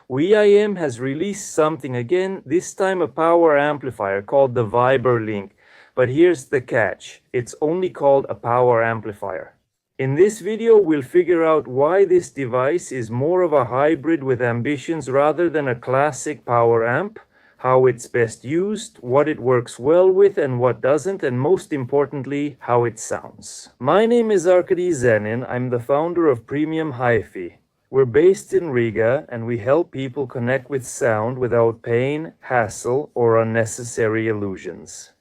WiiM has released something again, this time a power amplifier called the Vibelink. But here's the catch, it's only called a power amplifier. In this video, we'll figure out why this device is more of a hybrid with ambitions rather than a classic power amp, how it's best used, what it works well with and what doesn't, and most importantly, how it sounds. My name is Arkady Zenin, I'm the founder of Premium Hi-Fi. We're based in Riga and we help people connect with sound without pain, hassle, or unnecessary illusions.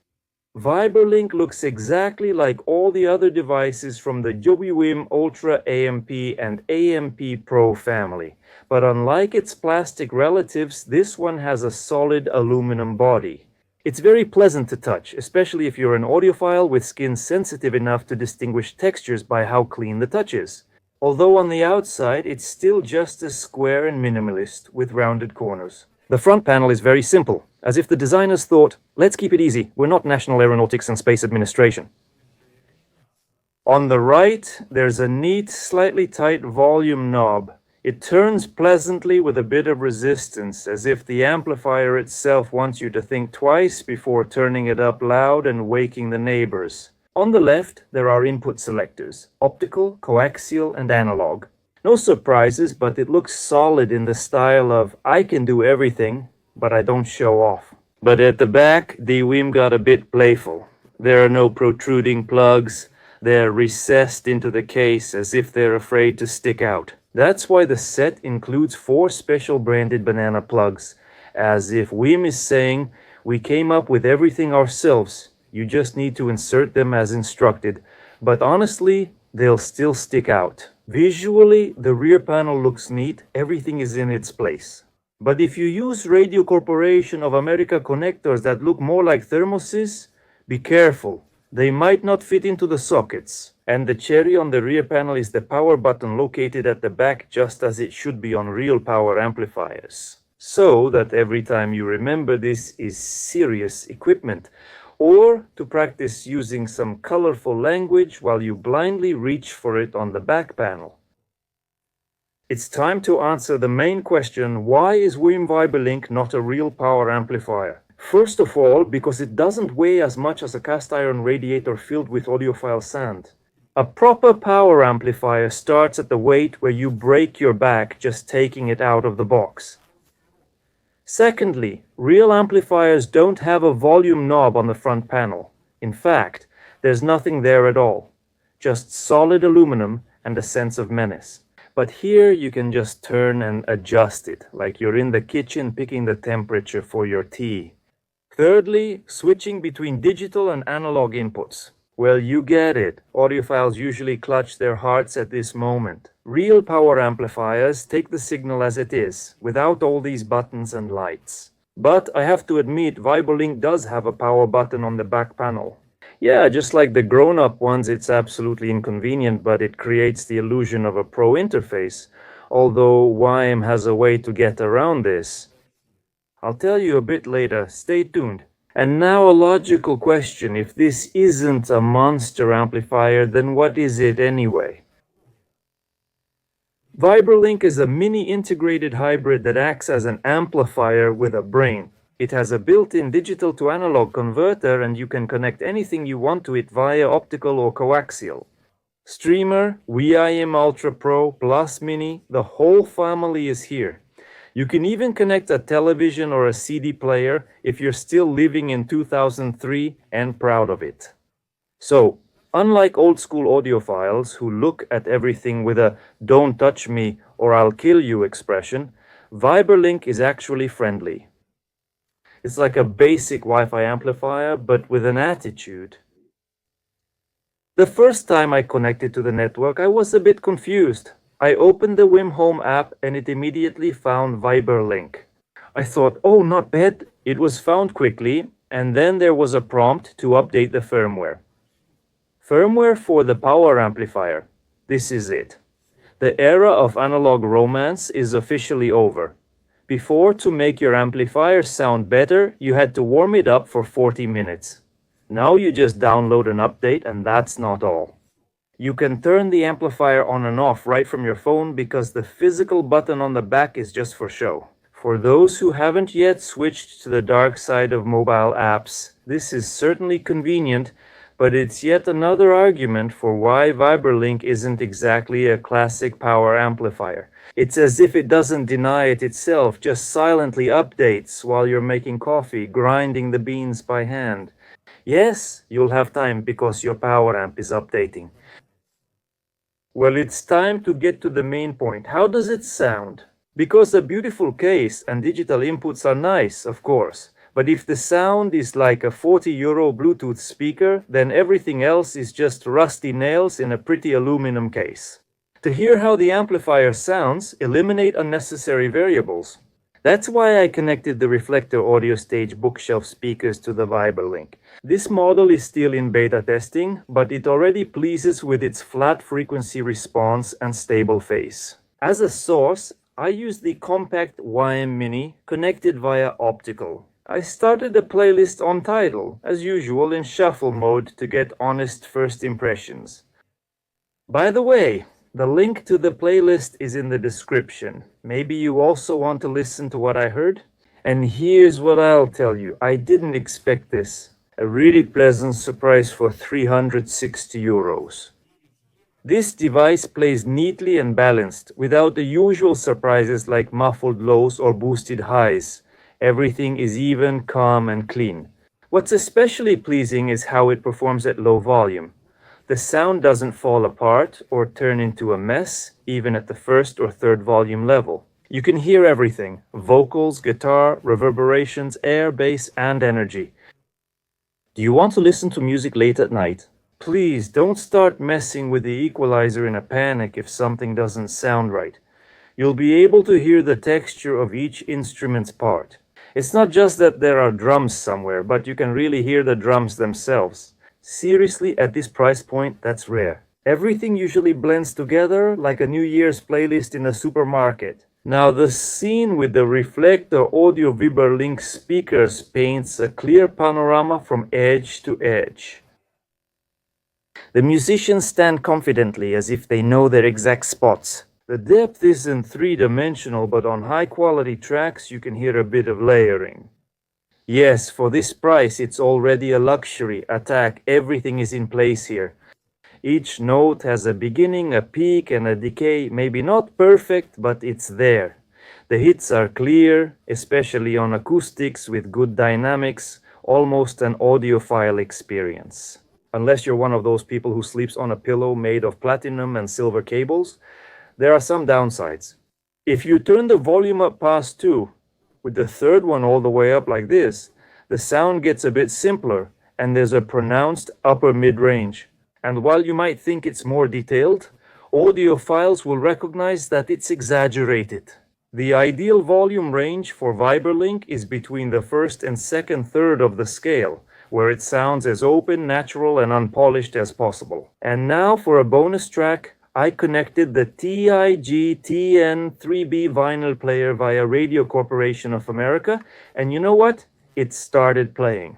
Vibelink looks exactly like all the other devices from the WiiM Ultra AMP and AMP Pro family, but unlike its plastic relatives, this one has a solid aluminum body. It's very pleasant to touch, especially if you're an audiophile with skin sensitive enough to distinguish textures by how clean the touch is. Although on the outside, it's still just as square and minimalist with rounded corners. The front panel is very simple, as if the designers thought, let's keep it easy, we're not National Aeronautics and Space Administration. On the right, there's a neat, slightly tight volume knob. It turns pleasantly with a bit of resistance, as if the amplifier itself wants you to think twice before turning it up loud and waking the neighbors. On the left, there are input selectors, optical, coaxial, and analog. No surprises, but it looks solid in the style of, I can do everything, but I don't show off. But at the back, the WiiM got a bit playful. There are no protruding plugs, they're recessed into the case as if they're afraid to stick out. That's why the set includes 4 special branded banana plugs, as if WiiM is saying, we came up with everything ourselves. You just need to insert them as instructed, but honestly, they'll still stick out. Visually, the rear panel looks neat, everything is in its place. But if you use Radio Corporation of America connectors that look more like thermoses, be careful, they might not fit into the sockets. And the cherry on the rear panel is the power button located at the back just as it should be on real power amplifiers. So that every time you remember this is serious equipment. Or to practice using some colorful language while you blindly reach for it on the back panel. It's time to answer the main question, why is WiiM Vibelink not a real power amplifier? First of all, because it doesn't weigh as much as a cast iron radiator filled with audiophile sand. A proper power amplifier starts at the weight where you break your back just taking it out of the box. Secondly, real amplifiers don't have a volume knob on the front panel. In fact, there's nothing there at all. Just solid aluminum and a sense of menace. But here you can just turn and adjust it, like you're in the kitchen picking the temperature for your tea. Thirdly, switching between digital and analog inputs. Well, you get it. Audiophiles usually clutch their hearts at this moment. Real power amplifiers take the signal as it is, without all these buttons and lights. But I have to admit, Vibelink does have a power button on the back panel. Yeah, just like the grown-up ones, it's absolutely inconvenient, but it creates the illusion of a pro interface. Although WiiM has a way to get around this. I'll tell you a bit later, stay tuned. And now a logical question, if this isn't a monster amplifier, then what is it anyway? Vibelink is a mini integrated hybrid that acts as an amplifier with a brain. It has a built-in digital to analog converter and you can connect anything you want to it via optical or coaxial. Streamer, WiiM Ultra Pro, Plus Mini, the whole family is here. You can even connect a television or a CD player if you're still living in 2003 and proud of it. So, unlike old school audiophiles who look at everything with a "don't touch me or I'll kill you" expression, Vibelink is actually friendly. It's like a basic Wi-Fi amplifier, but with an attitude. The first time I connected to the network, I was a bit confused. I opened the WiiM Home app and it immediately found Vibelink. I thought, oh, not bad. It was found quickly, and then there was a prompt to update the firmware. Firmware for the power amplifier. This is it. The era of analog romance is officially over. Before, to make your amplifier sound better, you had to warm it up for 40 minutes. Now you just download an update and that's not all. You can turn the amplifier on and off right from your phone because the physical button on the back is just for show. For those who haven't yet switched to the dark side of mobile apps, this is certainly convenient, but it's yet another argument for why Vibelink isn't exactly a classic power amplifier. It's as if it doesn't deny it itself, just silently updates while you're making coffee, grinding the beans by hand. Yes, you'll have time because your power amp is updating. Well, it's time to get to the main point. How does it sound? Because a beautiful case and digital inputs are nice, of course. But if the sound is like a 40 euro Bluetooth speaker, then everything else is just rusty nails in a pretty aluminum case. To hear how the amplifier sounds, eliminate unnecessary variables. That's why I connected the reflector audio stage bookshelf speakers to the Vibelink. This model is still in beta testing, but it already pleases with its flat frequency response and stable phase. As a source, I use the compact WiiM Mini connected via optical. I started a playlist on Tidal, as usual in shuffle mode to get honest first impressions. By the way, the link to the playlist is in the description. Maybe you also want to listen to what I heard? And here's what I'll tell you. I didn't expect this. A really pleasant surprise for 360 euros. This device plays neatly and balanced, without the usual surprises like muffled lows or boosted highs. Everything is even, calm, and clean. What's especially pleasing is how it performs at low volume. The sound doesn't fall apart or turn into a mess, even at the first or third volume level. You can hear everything: vocals, guitar, reverberations, air, bass, and energy. Do you want to listen to music late at night? Please don't start messing with the equalizer in a panic if something doesn't sound right. You'll be able to hear the texture of each instrument's part. It's not just that there are drums somewhere, but you can really hear the drums themselves. Seriously, at this price point, that's rare. Everything usually blends together like a New Year's playlist in a supermarket. Now, the scene with the reflector audio Vibelink speakers paints a clear panorama from edge to edge. The musicians stand confidently as if they know their exact spots. The depth isn't three-dimensional, but on high-quality tracks you can hear a bit of layering. Yes, for this price it's already a luxury. Attack, everything is in place here. Each note has a beginning, a peak, and a decay. Maybe not perfect, but it's there. The hits are clear, especially on acoustics with good dynamics, almost an audiophile experience. Unless you're one of those people who sleeps on a pillow made of platinum and silver cables, there are some downsides. If you turn the volume up past 2, with the third one all the way up like this, the sound gets a bit simpler, and there's a pronounced upper mid-range. And while you might think it's more detailed, audiophiles will recognize that it's exaggerated. The ideal volume range for Vibelink is between the first and second third of the scale, where it sounds as open, natural, and unpolished as possible. And now for a bonus track, I connected the TIG TN3B vinyl player via Radio Corporation of America, and you know what? It started playing.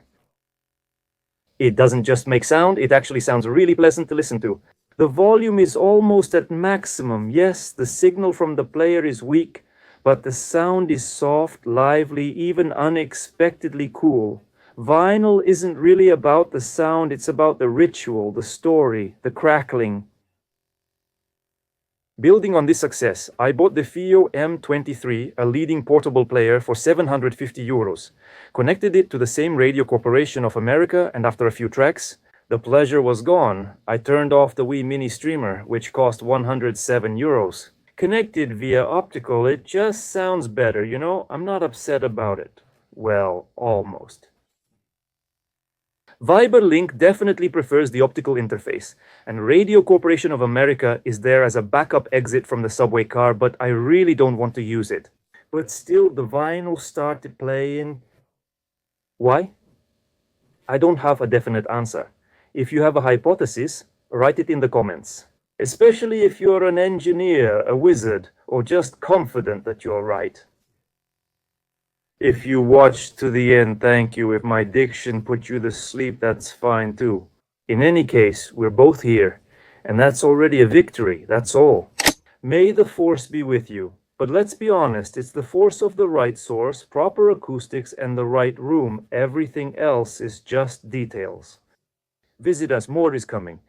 It doesn't just make sound, it actually sounds really pleasant to listen to. The volume is almost at maximum. Yes, the signal from the player is weak, but the sound is soft, lively, even unexpectedly cool. Vinyl isn't really about the sound, it's about the ritual, the story, the crackling. Building on this success, I bought the FiiO M23, a leading portable player, for 750 euros. Connected it to the same Radio Corporation of America, and after a few tracks, the pleasure was gone. I turned off the Wii Mini streamer, which cost 107 euros. Connected via optical, it just sounds better, you know? I'm not upset about it. Well, almost. Vibelink definitely prefers the optical interface, and Radio Corporation of America is there as a backup exit from the subway car, but I really don't want to use it. But still, the vinyl started playing. Why? I don't have a definite answer. If you have a hypothesis, write it in the comments. Especially if you're an engineer, a wizard, or just confident that you're right. If you watched to the end, thank you. If my diction put you to sleep, that's fine too. In any case, we're both here, and that's already a victory, that's all. May the force be with you. But let's be honest, it's the force of the right source, proper acoustics, and the right room. Everything else is just details. Visit us, more is coming.